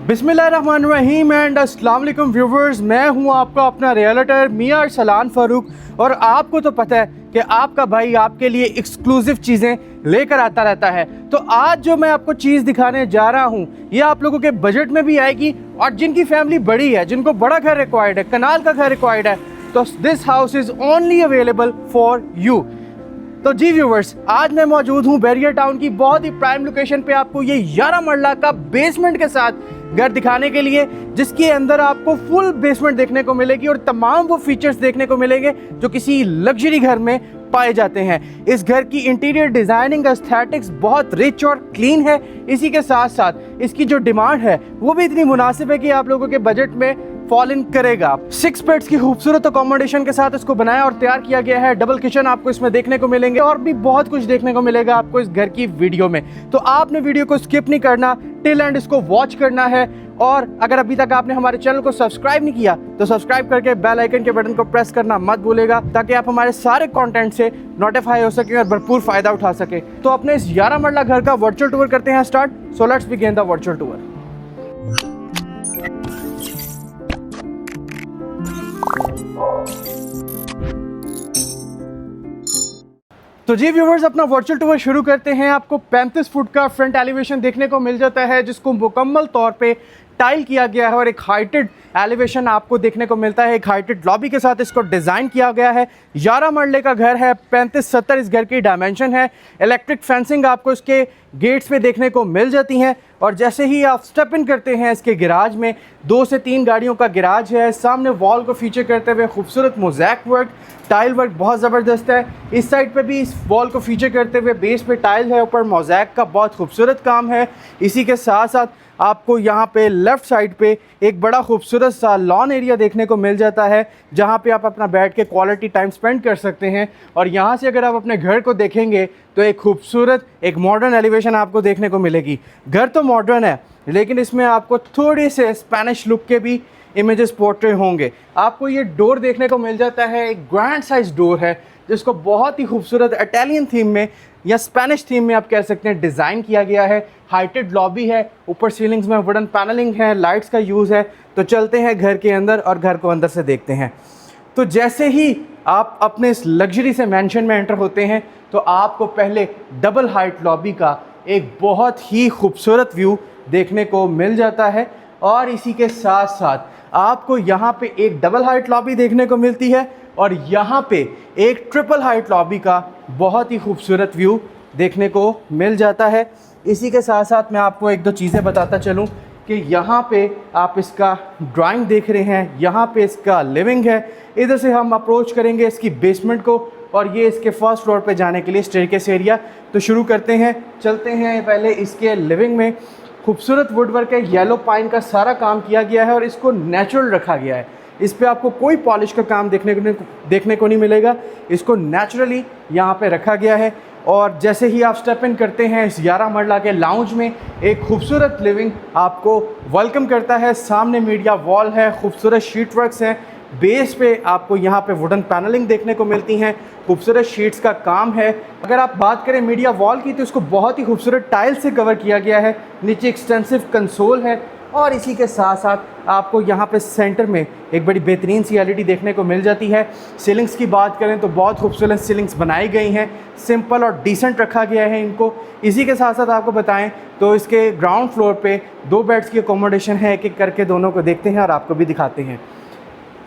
बिस्मिल्लाहिर्रहमानिर्रहीम एंड अस्सलाम वालेकुम व्यूवर्स, मैं हूं आपका अपना रियल्टर मियां अरसलान फ़ारूक। और आपको तो पता है कि आपका भाई आपके लिए एक्सक्लूसिव चीज़ें लेकर आता रहता है। तो आज जो मैं आपको चीज़ दिखाने जा रहा हूं ये आप लोगों के बजट में भी आएगी, और जिनकी फैमिली बड़ी है, जिनको बड़ा घर रिक्वायर्ड है, कनाल का घर रिक्वायर्ड है, तो this house is only available for you. तो जी व्यूवर्स, आज मैं मौजूद हूँ बैरियर टाउन की बहुत ही प्राइम लोकेशन पे, आपको ये 11 मरला का बेसमेंट के साथ घर दिखाने के लिए, जिसके अंदर आपको फुल बेसमेंट देखने को मिलेगी और तमाम वो फीचर्स देखने को मिलेंगे जो किसी लग्जरी घर में पाए जाते हैं। इस घर की इंटीरियर डिज़ाइनिंग एस्थेटिक्स बहुत रिच और क्लीन है। इसी के साथ साथ इसकी जो डिमांड है वो भी इतनी मुनासिब है कि आप लोगों के बजट में फॉल इन करेगा। 6 बेड्स की खूबसूरत अकोमोडेशन के साथ इसको बनाया और तैयार किया गया है। डबल किचन आपको इसमें देखने को मिलेंगे और भी बहुत कुछ देखने को मिलेगा आपको इस घर की वीडियो में। तो आपने वीडियो को स्किप नहीं करना, टिल एंड इसको वॉच करना है। और अगर अभी तक आपने हमारे चैनल को सब्सक्राइब नहीं किया तो सब्सक्राइब करके बेल आइकन के बटन को प्रेस करना मत भूलेगा, ताकि आप हमारे सारे कंटेंट से नोटिफाई हो सके और भरपूर फायदा उठा सके। तो अपने इस 11 मरला घर का वर्चुअल टूर करते हैं start. So let's begin the virtual tour. तो जी व्यूवर्स, अपना वर्चुअल टूर शुरू करते हैं। आपको 35 फुट का फ्रंट एलिवेशन देखने को मिल जाता है, जिसको मुकम्मल तौर पे टाइल किया गया है, और एक हाइटेड एलिवेशन आपको देखने को मिलता है। एक हाइटेड लॉबी के साथ इसको डिज़ाइन किया गया है। 11 मरले का घर है, 35-70 इस घर की डायमेंशन है। इलेक्ट्रिक फेंसिंग आपको इसके गेट्स पे देखने को मिल जाती हैं। और जैसे ही आप स्टेप इन करते हैं इसके गिराज में, 2 से 3 गाड़ियों का गिराज है। सामने वॉल को फीचर करते हुए खूबसूरत मोज़ैक वर्क, टाइल वर्क बहुत ज़बरदस्त है। इस साइड पे भी इस वॉल को फीचर करते हुए बेस पे टाइल है, ऊपर मोज़ैक का बहुत खूबसूरत काम है। इसी के साथ साथ आपको यहाँ पे लेफ़्ट साइड पे एक बड़ा खूबसूरत सा लॉन एरिया देखने को मिल जाता है, जहाँ पे आप अपना बैठ के क्वालिटी टाइम स्पेंड कर सकते हैं। और यहाँ से अगर आप अपने घर को देखेंगे तो एक खूबसूरत एक मॉडर्न एलिवेशन आपको देखने को मिलेगी। घर तो मॉडर्न है, लेकिन इसमें आपको थोड़े से स्पेनिश लुक के भी इमेजेस पोर्ट्रे होंगे। आपको ये डोर देखने को मिल जाता है, एक ग्रैंड साइज डोर है, जिसको बहुत ही खूबसूरत इटालियन थीम में या स्पेनिश थीम में आप कह सकते हैं डिज़ाइन किया गया है। हाइटेड लॉबी है, ऊपर सीलिंग्स में वुडन पैनलिंग है, लाइट्स का यूज़ है। तो चलते हैं घर के अंदर और घर को अंदर से देखते हैं। तो जैसे ही आप अपने इस लग्जरी से मैंशन में एंटर होते हैं तो आपको पहले डबल हाइट लॉबी का एक बहुत ही खूबसूरत व्यू देखने को मिल जाता है। और इसी के साथ साथ आपको यहाँ पे एक डबल हाइट लॉबी देखने को मिलती है, और यहाँ पे एक ट्रिपल हाइट लॉबी का बहुत ही खूबसूरत व्यू देखने को मिल जाता है। इसी के साथ साथ मैं आपको 1-2 चीज़ें बताता चलूँ कि यहाँ पे आप इसका ड्राइंग देख रहे हैं, यहाँ पे इसका लिविंग है। इधर से हम अप्रोच करेंगे इसकी बेसमेंट को, और ये इसके फर्स्ट फ्लोर पे जाने के लिए स्टेयरकेस एरिया। तो शुरू करते हैं, चलते हैं पहले इसके लिविंग में। खूबसूरत वुडवर्क है, येलो पाइन का सारा काम किया गया है और इसको नेचुरल रखा गया है। इस पे आपको कोई पॉलिश का काम देखने को नहीं मिलेगा, इसको नेचुरली यहाँ पे रखा गया है। और जैसे ही आप स्टेप इन करते हैं इस 11 मरला के लाउंज में, एक खूबसूरत लिविंग आपको वेलकम करता है। सामने मीडिया वॉल है, खूबसूरत शीट वर्क्स हैं। बेस पे आपको यहाँ पे वुडन पैनलिंग देखने को मिलती हैं, खूबसूरत शीट्स का काम है। अगर आप बात करें मीडिया वॉल की तो इसको बहुत ही खूबसूरत टाइल से कवर किया गया है। नीचे एक्सटेंसिव कंसोल है, और इसी के साथ साथ आपको यहाँ पे सेंटर में एक बड़ी बेहतरीन सी एलईडी देखने को मिल जाती है। सीलिंग्स की बात करें तो बहुत खूबसूरत सीलिंग्स बनाई गई हैं, सिंपल और डिसेंट रखा गया है इनको। इसी के साथ साथ आपको बताएं तो इसके ग्राउंड फ्लोर पे 2 बेड्स की अकोमोडेशन है। एक एक करके दोनों को देखते हैं और आपको भी दिखाते हैं।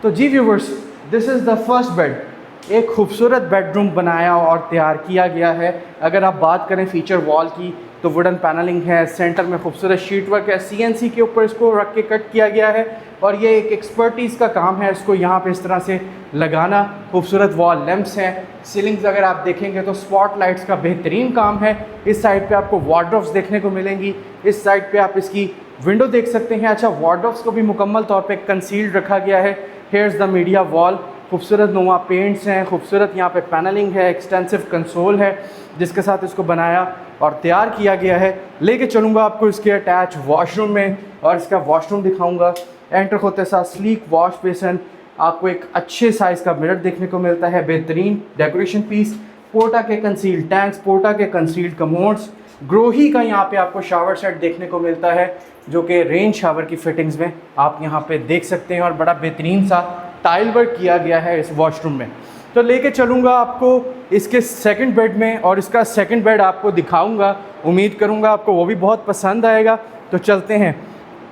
तो जी viewers, this is the first bed. एक खूबसूरत बेडरूम बनाया और तैयार किया गया है। अगर आप बात करें फीचर वॉल की तो वुडन पैनलिंग है, सेंटर में खूबसूरत शीट वर्क है, सीएनसी के ऊपर इसको रख के कट किया गया है। और ये एक एक्सपर्टीज़ का काम है इसको यहाँ पे इस तरह से लगाना। खूबसूरत वॉल लैंप्स हैं, सीलिंग्स अगर आप देखेंगे तो स्पॉट लाइट्स का बेहतरीन काम है। इस साइड पे आपको वार्डरोब्स देखने को मिलेंगी, इस साइड पे आप इसकी विंडो देख सकते हैं। अच्छा, वार्डरोब्स को भी मुकम्मल तौर पे कंसील्ड रखा गया है। हेयर्स द मीडिया वॉल, खूबसूरत नुमा पेंट्स हैं, खूबसूरत यहाँ पे पैनलिंग है, एक्सटेंसिव कंसोल है जिसके साथ इसको बनाया और तैयार किया गया है। लेके चलूँगा आपको इसके अटैच वॉशरूम में और इसका वॉशरूम दिखाऊंगा। एंटर होते साथ स्लीक वॉश बेसन, आपको एक अच्छे साइज़ का मिरर देखने को मिलता है, बेहतरीन डेकोरेशन पीस, पोर्टा के कंसील्ड टैंक्स, पोर्टा के कंसील्ड कमोड्स, ग्रोही का यहाँ पे आपको शावर सेट देखने को मिलता है। जो कि रेन शावर की फिटिंग्स में आप यहाँ पे देख सकते हैं, और बड़ा बेहतरीन सा टाइल वर्क किया गया है इस वॉशरूम में। तो लेके चलूँगा आपको इसके सेकंड बेड में, और इसका सेकंड बेड आपको दिखाऊंगा। उम्मीद करूँगा आपको वो भी बहुत पसंद आएगा। तो चलते हैं।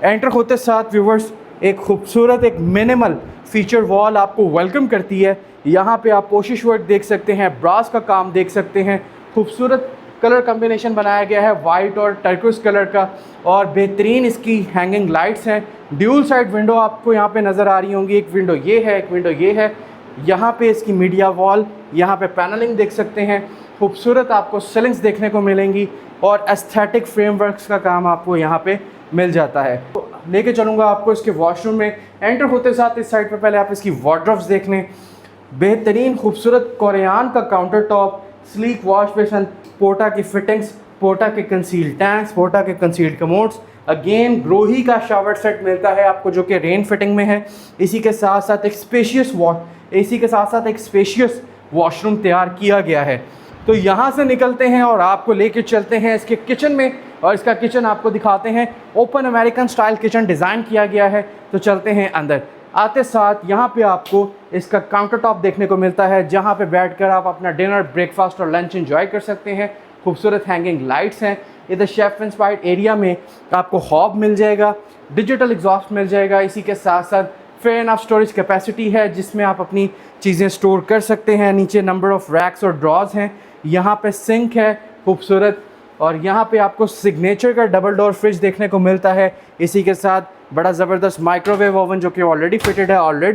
एंटर होते साथ व्यूवर्स एक खूबसूरत एक मिनिमल फीचर वॉल आपको वेलकम करती है। यहाँ पे आप पोशिश वर्क देख सकते हैं, ब्रास का काम देख सकते हैं, खूबसूरत कलर कम्बिनेशन बनाया गया है वाइट और टर्कोइज कलर का, और बेहतरीन इसकी हैंगिंग लाइट्स हैं। ड्यूल साइड विंडो आपको यहाँ पे नज़र आ रही होंगी, एक विंडो ये है, एक विंडो ये है। यहाँ पे इसकी मीडिया वॉल, यहाँ पे पैनलिंग देख सकते हैं, खूबसूरत आपको सीलिंग्स देखने को मिलेंगी, और एस्थेटिक फ्रेमवर्क्स का काम आपको यहाँ पे मिल जाता है। तो लेके चलूँगा आपको इसके वॉशरूम में। एंटर होते साथ इस साइड पे पहले आप इसकी वार्डरोब्स देख लें। बेहतरीन खूबसूरत कोरियान का counter top, sleek wash basin, पोटा की फिटिंग्स, पोटा के कंसील्ड टैंक्स, पोटा के कंसील्ड कमोड्स, अगेन ग्रोही का शावर सेट मिलता है आपको जो कि रेन फिटिंग में है। इसी के साथ साथ एक स्पेशियस वॉशरूम तैयार किया गया है। तो यहाँ से निकलते हैं और आपको लेके चलते हैं इसके किचन में, और इसका किचन आपको दिखाते हैं। Open American style kitchen design किया गया है। तो चलते हैं अंदर। आते साथ यहाँ पे आपको इसका काउंटर टॉप देखने को मिलता है, जहाँ पे बैठकर आप अपना डिनर, ब्रेकफास्ट और लंच एंजॉय कर सकते हैं। खूबसूरत हैंगिंग लाइट्स हैं। इधर शेफ इंस्पायर्ड एरिया में आपको हॉब मिल जाएगा, डिजिटल एग्जॉस्ट मिल जाएगा। इसी के साथ साथ फेयर एनफ स्टोरेज कैपेसिटी है, जिसमें आप अपनी चीज़ें स्टोर कर सकते हैं। नीचे नंबर ऑफ़ रैक्स और ड्रॉज हैं। यहाँ पे सिंक है खूबसूरत, और यहाँ पे आपको सिग्नेचर का डबल डोर फ्रिज देखने को मिलता है। इसी के साथ बड़ा ज़बरदस्त माइक्रोवेव ओवन जो कि ऑलरेडी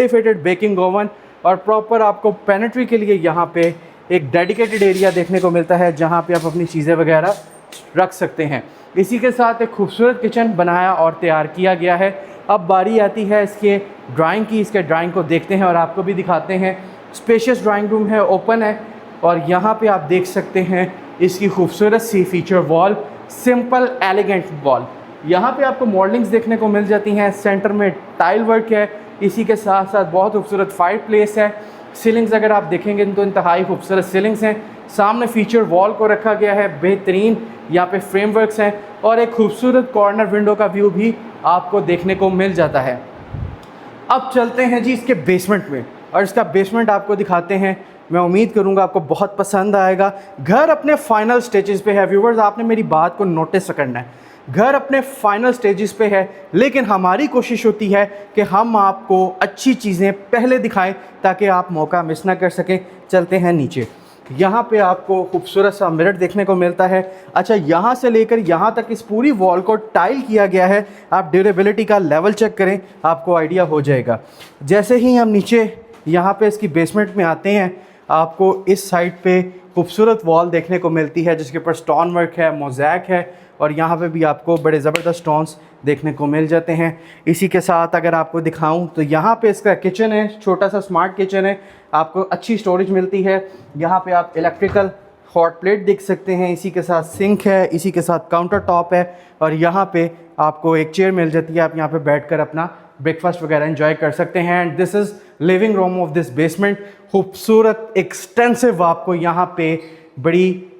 फिटेड बेकिंग ओवन, और प्रॉपर आपको पेनिट्री के लिए यहाँ पे एक डेडिकेटेड एरिया देखने को मिलता है, जहाँ पे आप अपनी चीज़ें वगैरह रख सकते हैं। इसी के साथ एक खूबसूरत किचन बनाया और तैयार किया गया है। अब बारी आती है इसके ड्राइंग की। इसके ड्राइंग को देखते हैं और आपको भी दिखाते हैं। स्पेशियस ड्राइंग रूम है, ओपन है, और यहाँ पे आप देख सकते हैं इसकी खूबसूरत सी feature wall, simple elegant wall. यहाँ पे आपको मॉडलिंग्स देखने को मिल जाती हैं। सेंटर में टाइल वर्क है। इसी के साथ साथ बहुत खूबसूरत फायर प्लेस है। सीलिंग्स अगर आप देखेंगे तो इंतहाई खूबसूरत सीलिंग्स हैं। सामने फीचर वॉल को रखा गया है, बेहतरीन यहाँ पे फ्रेमवर्क्स हैं, और एक खूबसूरत कॉर्नर विंडो का व्यू भी आपको देखने को मिल जाता है। अब चलते हैं जी इसके बेसमेंट में, और इसका बेसमेंट आपको दिखाते हैं। मैं उम्मीद करूंगा आपको बहुत पसंद आएगा। घर अपने फाइनल स्टेजेस पे है व्यूवर्स, आपने मेरी बात को नोटिस करना है। घर अपने फाइनल स्टेजेस पे है, लेकिन हमारी कोशिश होती है कि हम आपको अच्छी चीज़ें पहले दिखाएं ताकि आप मौका मिस ना कर सकें। चलते हैं नीचे। यहाँ पे आपको खूबसूरत सा मिरर देखने को मिलता है। अच्छा, यहाँ से लेकर यहाँ तक इस पूरी वॉल को टाइल किया गया है। आप ड्यूरेबिलिटी का लेवल चेक करें, आपको आइडिया हो जाएगा। जैसे ही हम नीचे यहाँ पे इसकी बेसमेंट में आते हैं, आपको इस साइड पे खूबसूरत वॉल देखने को मिलती है जिसके ऊपर स्टोन वर्क है, मोज़ैक है, और यहाँ पे भी आपको बड़े ज़बरदस्त स्टोन्स देखने को मिल जाते हैं। इसी के साथ अगर आपको दिखाऊं तो यहाँ पे इसका किचन है, छोटा सा स्मार्ट किचन है। आपको अच्छी स्टोरेज मिलती है। यहाँ पे आप इलेक्ट्रिकल हॉट प्लेट देख सकते हैं। इसी के साथ सिंक है, इसी के साथ काउंटर टॉप है, और यहाँ पे आपको एक चेयर मिल जाती है। आप यहाँ पे बैठकर अपना ब्रेकफास्ट वगैरह एंजॉय कर सकते हैं। And this is living room of this basement. खूबसूरत एक्सटेंसिव आपको यहाँ पे बड़ी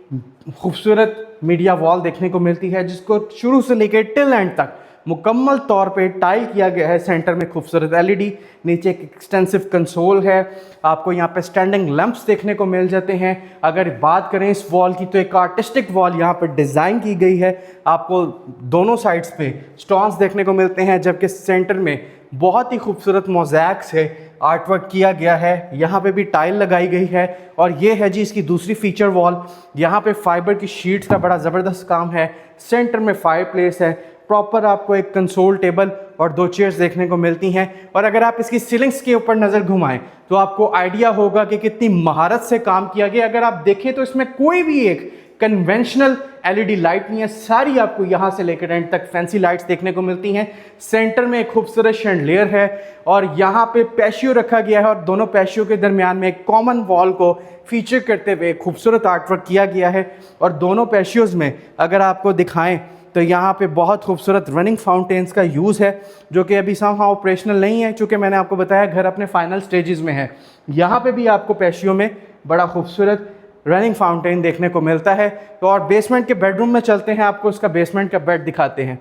खूबसूरत मीडिया वॉल देखने को मिलती है, जिसको शुरू से लेकर टिल एंड तक मुकम्मल तौर पे टाइल किया गया है। सेंटर में खूबसूरत एलईडी, नीचे एक एक्सटेंसिव कंसोल है। आपको यहाँ पे स्टैंडिंग लैंप्स देखने को मिल जाते हैं। अगर बात करें इस वॉल की तो एक आर्टिस्टिक वॉल यहाँ पे डिज़ाइन की गई है। आपको दोनों साइड्स पे स्टोन्स देखने को मिलते हैं, जबकि सेंटर में बहुत ही खूबसूरत मोज़ैक से आर्ट वर्क किया गया है। यहाँ पे भी टाइल लगाई गई है, और ये है जी इसकी दूसरी फीचर वॉल। यहाँ पे फाइबर की शीट्स का बड़ा ज़बरदस्त काम है। सेंटर में फायर प्लेस है। प्रॉपर आपको एक कंसोल टेबल और 2 चेयर्स देखने को मिलती हैं। और अगर आप इसकी सीलिंग्स के ऊपर नज़र घुमाएं तो आपको आइडिया होगा कि कितनी महारत से काम किया गया। अगर आप देखें तो इसमें कोई भी एक कन्वेंशनल एलईडी लाइट नहीं है, सारी आपको यहाँ से लेकर एंड तक फैंसी लाइट्स देखने को मिलती हैं। सेंटर में एक खूबसूरत शैंडलियर है, और यहाँ पे पैशियो रखा गया है, और दोनों पैशियो के दरमियान में एक कॉमन वॉल को फीचर करते हुए खूबसूरत आर्टवर्क किया गया है। और दोनों पैशियोज में अगर आपको दिखाएं तो यहाँ पे बहुत खूबसूरत रनिंग फाउंटेन्स का यूज़ है, जो कि अभी समहाउ ऑपरेशनल नहीं है, चूँकि मैंने आपको बताया घर अपने फाइनल स्टेजेस में है। यहाँ पे भी आपको पैशियो में बड़ा खूबसूरत रनिंग फाउंटेन देखने को मिलता है। तो और बेसमेंट के बेडरूम में चलते हैं, आपको उसका बेसमेंट का बेड दिखाते हैं।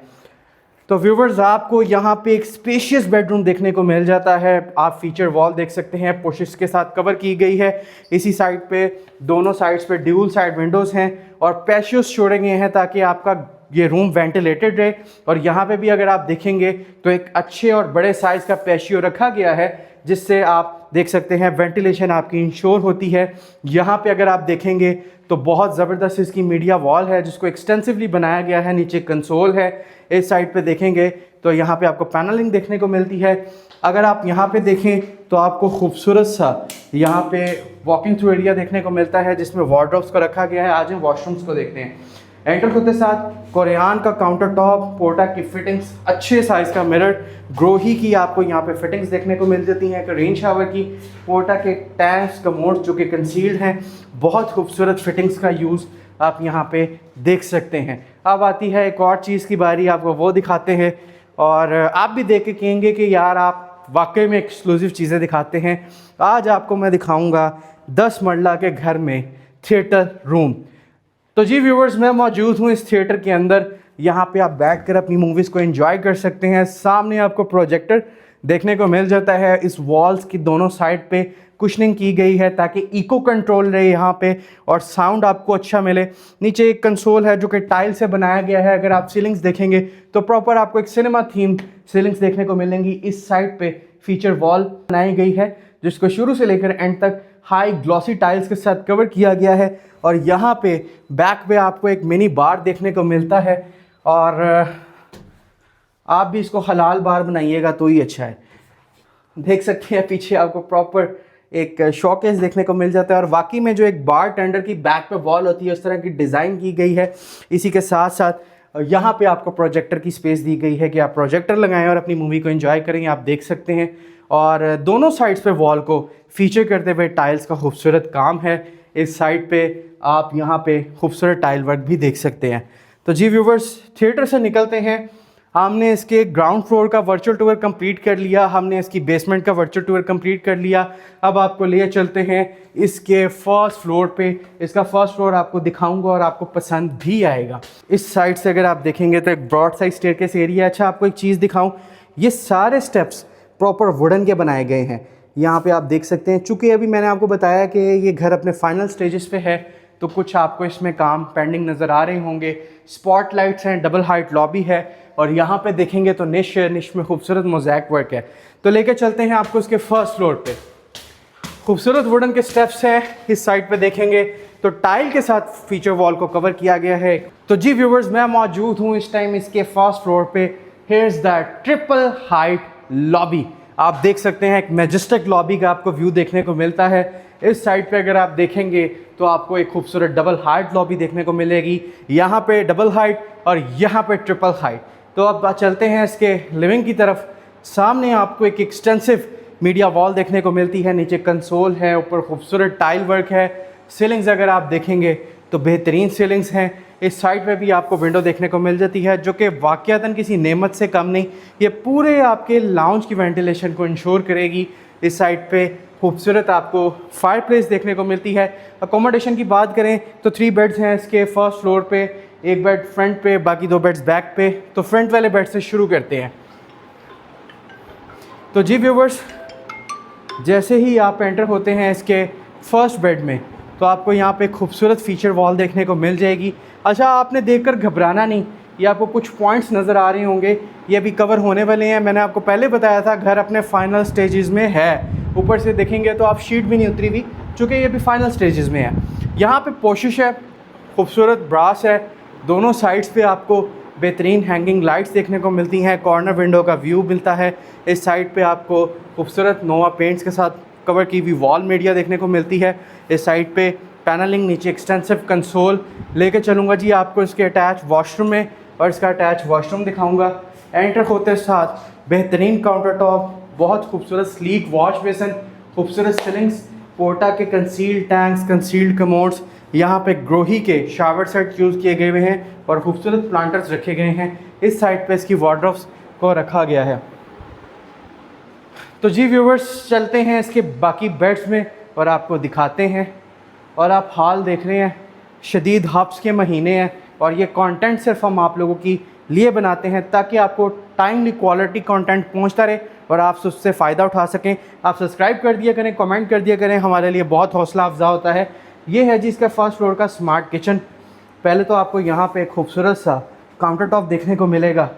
तो व्यूवर्स आपको यहाँ पे एक स्पेशियस बेडरूम देखने को मिल जाता है। आप फीचर वॉल देख सकते हैं, पुशेस के साथ कवर की गई है। इसी साइड पे दोनों साइड्स पे ड्यूल साइड विंडोज़ हैं और पैशियोस छोड़े गए हैं ताकि आपका ये रूम वेंटिलेटेड रहे। और यहाँ पे भी अगर आप देखेंगे तो एक अच्छे और बड़े साइज़ का पैशियो रखा गया है, जिससे आप देख सकते हैं वेंटिलेशन आपकी इंश्योर होती है। यहाँ पे अगर आप देखेंगे तो बहुत ज़बरदस्त इसकी मीडिया वॉल है जिसको एक्सटेंसिवली बनाया गया है। नीचे कंसोल है। इस साइड पे देखेंगे तो यहाँ पे आपको पैनलिंग देखने को मिलती है। अगर आप यहाँ पे देखें तो आपको खूबसूरत सा यहाँ पे वॉकिंग थ्रू एरिया देखने को मिलता है जिसमें वार्डरोब्स को रखा गया है। आज हम वॉशरूम्स को देखते हैं। एंटर होते साथ कोरियान का काउंटर टॉप, पोर्टा की फिटिंग्स, अच्छे साइज़ का मिरर, ग्रोही की आपको यहाँ पे फिटिंग्स देखने को मिल जाती हैं। रेन शावर की, पोर्टा के टैंक्स, कमोड्स जो कि कंसील्ड हैं, बहुत खूबसूरत फिटिंग्स का यूज़ आप यहाँ पे देख सकते हैं। अब आती है एक और चीज़ की बारी, आपको वो दिखाते हैं और आप भी देख के कहेंगे कि यार आप वाकई में एक्सक्लूसिव चीज़ें दिखाते हैं। आज आपको मैं दिखाऊँगा 10 मरला के घर में थिएटर रूम। तो जी व्यूवर्स, मैं मौजूद हूँ इस थिएटर के अंदर। यहाँ पे आप बैठकर अपनी मूवीज़ को एंजॉय कर सकते हैं। सामने आपको प्रोजेक्टर देखने को मिल जाता है। इस वॉल्स की दोनों साइड पे कुशनिंग की गई है ताकि इको कंट्रोल रहे यहाँ पे और साउंड आपको अच्छा मिले। नीचे एक कंसोल है जो कि टाइल से बनाया गया है। अगर आप सीलिंग्स देखेंगे तो प्रॉपर आपको एक सिनेमा थीम सीलिंग्स देखने को मिलेंगी। इस साइड पे फीचर वॉल बनाई गई है जिसको शुरू से लेकर एंड तक हाई ग्लॉसी टाइल्स के साथ कवर किया गया है। और यहाँ पे बैक पे आपको एक मिनी बार देखने को मिलता है और आप भी इसको हलाल बार बनाइएगा तो ही अच्छा है। देख सकते हैं पीछे आपको प्रॉपर एक शोकेस देखने को मिल जाता है और वाकई में जो एक बार टेंडर की बैक पे वॉल होती है उस तरह की डिज़ाइन की गई है। इसी के साथ साथ यहाँ पे आपको प्रोजेक्टर की स्पेस दी गई है कि आप प्रोजेक्टर लगाएं और अपनी मूवी को एंजॉय करें। आप देख सकते हैं और दोनों साइड्स पे वॉल को फीचर करते हुए टाइल्स का खूबसूरत काम है। इस साइड पे आप यहाँ पे खूबसूरत टाइल वर्क भी देख सकते हैं। तो जी व्यूवर्स, थिएटर से निकलते हैं। हमने इसके ग्राउंड फ्लोर का वर्चुअल टूर कंप्लीट कर लिया, हमने इसकी बेसमेंट का वर्चुअल टूर कंप्लीट कर लिया। अब आपको ले चलते हैं इसके फर्स्ट फ्लोर पे। इसका फर्स्ट फ्लोर आपको दिखाऊंगा और आपको पसंद भी आएगा। इस साइड से अगर आप देखेंगे तो एक ब्रॉड साइड स्टेयरकेस एरिया। अच्छा, आपको एक चीज़ दिखाऊं, ये सारे स्टेप्स प्रॉपर वुडन के बनाए गए हैं। यहाँ पे आप देख सकते हैं, चूँकि अभी मैंने आपको बताया कि ये घर अपने फाइनल स्टेजेस पे है तो कुछ आपको इसमें काम पेंडिंग नज़र आ रहे होंगे। स्पॉट लाइट्स हैं, डबल हाइट लॉबी है और यहाँ पे देखेंगे तो निश में खूबसूरत मोज़ैक वर्क है। तो लेके चलते हैं आपको इसके फर्स्ट फ्लोर पे। खूबसूरत वुडन के स्टेप्स हैं। इस साइड पे देखेंगे तो टाइल के साथ फीचर वॉल को कवर किया गया है। तो जी व्यूवर्स, मैं मौजूद हूँ इस टाइम इसके फर्स्ट फ्लोर पे। Here is the triple height lobby. आप देख सकते हैं एक मैजेस्टिक लॉबी का आपको व्यू देखने को मिलता है। इस साइड पे अगर आप देखेंगे तो आपको एक खूबसूरत डबल हाइट लॉबी देखने को मिलेगी। यहाँ पे डबल हाइट और यहाँ पे ट्रिपल हाइट। तो अब चलते हैं इसके लिविंग की तरफ। सामने आपको एक एक्सटेंसिव मीडिया वॉल देखने को मिलती है। नीचे कंसोल है, ऊपर खूबसूरत टाइल वर्क है। सीलिंग्स अगर आप देखेंगे तो बेहतरीन सीलिंग्स हैं। इस साइड पे भी आपको विंडो देखने को मिल जाती है जो कि वाक़यातन किसी नेमत से कम नहीं, ये पूरे आपके लाउंज की वेंटिलेशन को इंश्योर करेगी। इस साइड पे खूबसूरत आपको फायर प्लेस देखने को मिलती है। अकोमोडेशन की बात करें तो 3 बेड्स हैं इसके फर्स्ट फ्लोर पे, एक बेड फ्रंट पे, बाकी 2 बेड्स बैक पे। तो फ्रंट वाले बेड से शुरू करते हैं। तो जी व्यूवर्स, जैसे ही आप एंटर होते हैं इसके फर्स्ट बेड में तो आपको यहाँ पे खूबसूरत फीचर वॉल देखने को मिल जाएगी। अच्छा, आपने देखकर घबराना नहीं, ये आपको कुछ पॉइंट्स नज़र आ रहे होंगे, ये अभी कवर होने वाले हैं। मैंने आपको पहले बताया था घर अपने फाइनल स्टेजेस में है। ऊपर से देखेंगे तो आप शीट भी नहीं उतरी हुई, चूँकि ये भी फाइनल स्टेजेस में है। यहाँ पे पोशिश है, खूबसूरत ब्रास है। दोनों साइड्स पे आपको बेहतरीन हैंगिंग लाइट्स देखने को मिलती हैं। कॉर्नर विंडो का व्यू मिलता है। इस साइड पे आपको खूबसूरत नोवा पेंट्स के साथ कवर की हुई वॉल मीडिया देखने को मिलती है। इस साइड पे पैनलिंग, नीचे एक्सटेंसिव कंसोल। लेके चलूँगा जी आपको इसके अटैच वॉशरूम में और इसका अटैच वॉशरूम दिखाऊँगा। एंटर होते साथ बेहतरीन काउंटर टॉप, बहुत खूबसूरत स्लीक वॉश बेसन, खूबसूरत सीलिंग्स, पोर्टा के कंसील्ड टैंक्स, कंसील्ड कमोड्स। यहाँ पे ग्रोही के शावर सेट यूज़ किए गए हुए हैं और खूबसूरत प्लांटर्स रखे गए हैं। इस साइड पे इसकी वार्डरोब्स को रखा गया है। तो जी व्यूवर्स, चलते हैं इसके बाकी बेड्स में और आपको दिखाते हैं। और आप हाल देख रहे हैं, शदीद हब्स के महीने हैं और ये कंटेंट सिर्फ हम आप लोगों की लिए बनाते हैं ताकि आपको टाइमली क्वालिटी कंटेंट पहुंचता रहे और आप उससे फ़ायदा उठा सकें। आप सब्सक्राइब कर दिया करें, कमेंट कर दिया करें, हमारे लिए बहुत हौसला अफजा होता है। ये है जी इसका फर्स्ट फ्लोर का स्मार्ट किचन। पहले तो आपको यहाँ पे एक खूबसूरत सा काउंटर टॉप देखने को मिलेगा।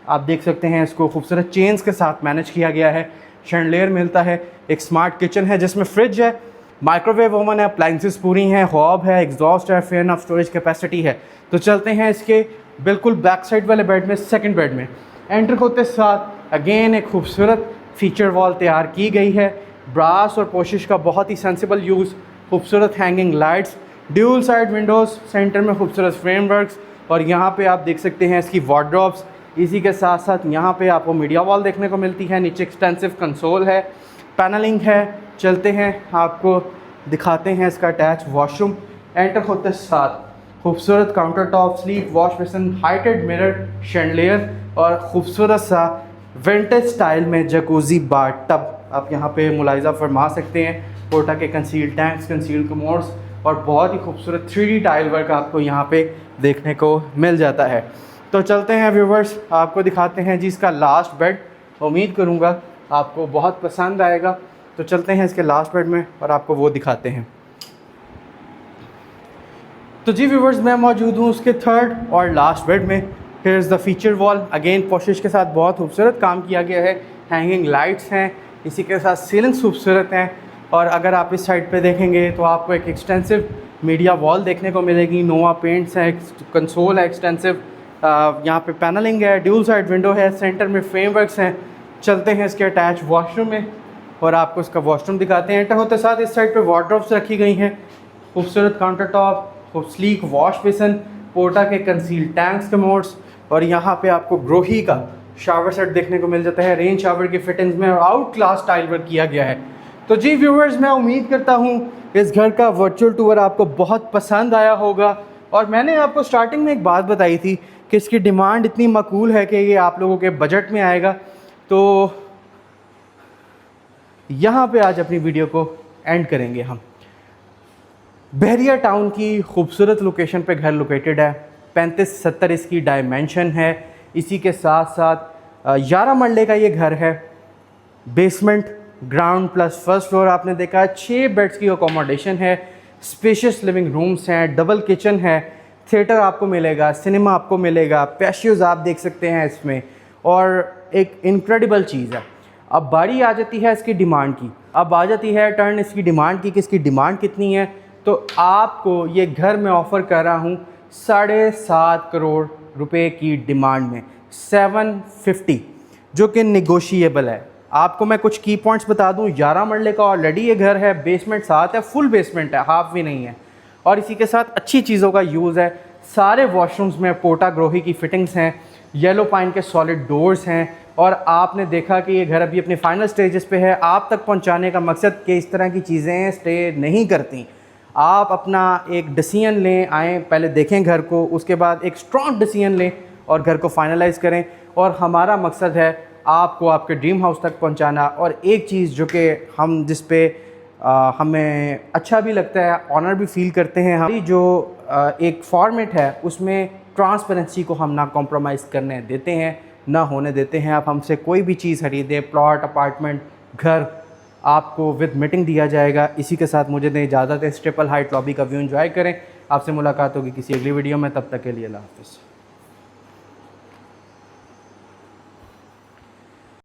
आप देख सकते हैं इसको खूबसूरत चेन्स के साथ मैनेज किया गया है। शैंडलियर मिलता है। एक स्मार्ट किचन है जिसमें फ्रिज है, माइक्रोवेव ओवन है, अप्लाइंसेस पूरी हैं, हॉब है, एग्जॉस्ट है, फेयर ऑफ स्टोरेज कैपेसिटी है। तो चलते हैं इसके बिल्कुल बैक साइड वाले बेड में, सेकंड बेड में। एंटर होते साथ अगेन एक खूबसूरत फीचर वॉल तैयार की गई है। ब्रास और पोशिश का बहुत ही सेंसिबल यूज़, खूबसूरत hanging lights, dual side Windows, centre में खूबसूरत फ्रेमवर्क्स और यहाँ पे आप देख सकते हैं इसकी वार्डरोब्स। इसी के साथ साथ यहाँ पे आपको मीडिया वॉल देखने को मिलती है। नीचे एक्सटेंसिव कंसोल है, पैनलिंग है। चलते हैं आपको दिखाते हैं इसका अटैच वॉशरूम। एंटर होते साथ खूबसूरत counter top, sleek wash basin, heighted mirror, chandelier और ख़ूबसूरत सा विंटेज स्टाइल में जकूज़ी बाथ टब आप यहाँ पे मुलाहिज़ा फरमा सकते हैं। पोर्टा के कंसील टैंक्स, कंसील कमोड्स और बहुत ही खूबसूरत 3D टाइल वर्क आपको यहाँ पे देखने को मिल जाता है। तो चलते हैं व्यूवर्स, आपको दिखाते हैं जी इसका लास्ट बेड। उम्मीद करूँगा आपको बहुत पसंद आएगा। तो चलते हैं इसके लास्ट बेड में और आपको वो दिखाते हैं। तो जी व्यूवर्स, मैं मौजूद हूँ उसके थर्ड और लास्ट बेड में। Here is the feature wall. Again पोशिश के साथ बहुत खूबसूरत काम किया गया है। हैंगिंग लाइट्स हैं, इसी के साथ सीलिंग्स खूबसूरत हैं। और अगर आप इस साइड पे देखेंगे तो आपको एक एक्सटेंसिव मीडिया वॉल देखने को मिलेगी। नोवा पेंट्स है, कंसोल है एक्सटेंसिव, यहाँ पे पैनलिंग है, ड्यूल साइड विंडो है, सेंटर में फ्रेमवर्क्स हैं। चलते हैं इसके अटैच वॉशरूम में और आपको इसका वॉशरूम दिखाते हैं। एंटर होते साथ इस साइड पे वार्डरोब्स रखी गई हैं, खूबसूरत counter top, sleek wash basin, पोर्टा के कंसील टैंक्स कमोड्स और यहाँ पे आपको ग्रोही का शावर सेट देखने को मिल जाता है। रेन शावर की फिटिंग्स में और आउट क्लास टाइल वर्क किया गया है। तो जी व्यूवर्स, मैं उम्मीद करता हूँ इस घर का वर्चुअल टूर आपको बहुत पसंद आया होगा। और मैंने आपको स्टार्टिंग में एक बात बताई थी कि इसकी डिमांड इतनी माकूल है कि ये आप लोगों के बजट में आएगा। तो यहाँ पे आज अपनी वीडियो को एंड करेंगे हम। बहरिया टाउन की खूबसूरत लोकेशन पे घर लोकेटेड है। 35-70 इसकी डायमेंशन है। इसी के साथ साथ 11 मरले का ये घर है। Basement, ground plus first floor आपने देखा। 6 बेड्स की अकोमोडेशन है। स्पेशियस लिविंग रूम्स हैं, डबल किचन है, थिएटर आपको मिलेगा, सिनेमा आपको मिलेगा, पैशियोज आप देख सकते हैं इसमें। और एक इनक्रेडिबल चीज़ है, अब बारी आ जाती है इसकी डिमांड की। अब आ जाती है टर्न इसकी डिमांड की कि इसकी डिमांड कितनी है। तो आपको ये घर मैं ऑफ़र कर रहा हूँ 7.5 करोड़ रुपए की डिमांड में, 750, जो कि नेगोशिएबल है। आपको मैं कुछ की पॉइंट्स बता दूं। 11 मरले का ऑलरेडी ये घर है, बेसमेंट साथ है, फुल बेसमेंट है, हाफ भी नहीं है। और इसी के साथ अच्छी चीज़ों का यूज़ है। सारे वॉशरूम्स में पोर्टा ग्रोही की फिटिंग्स हैं, येलो पाइन के सॉलिड डोर्स हैं। और आपने देखा कि ये घर अभी अपने फाइनल स्टेजेस पे है। आप तक पहुंचाने का मकसद कि इस तरह की चीज़ें स्टे नहीं करती। आप अपना एक डिसीजन लें, आएँ, पहले देखें घर को, उसके बाद एक स्ट्रॉन्ग डिसीजन लें और घर को फाइनलाइज़ करें। और हमारा मकसद है आपको आपके ड्रीम हाउस तक पहुंचाना। और एक चीज़ जो कि हम जिस पे हमें अच्छा भी लगता है, ऑनर भी फील करते हैं, हमारी जो एक फॉर्मेट है उसमें ट्रांसपेरेंसी को हम ना कॉम्प्रोमाइज़ करने देते हैं, ना होने देते हैं। आप हमसे कोई भी चीज़ खरीदें, प्लॉट, अपार्टमेंट, घर, आपको विद मीटिंग दिया जाएगा। इसी के साथ मुझे दें इजाज़त है। ट्रिपल हाइट लॉबी का व्यू एंजॉय करें। आपसे मुलाकात होगी किसी अगली वीडियो में, तब तक के लिए अल्लाह हाफ़िज़।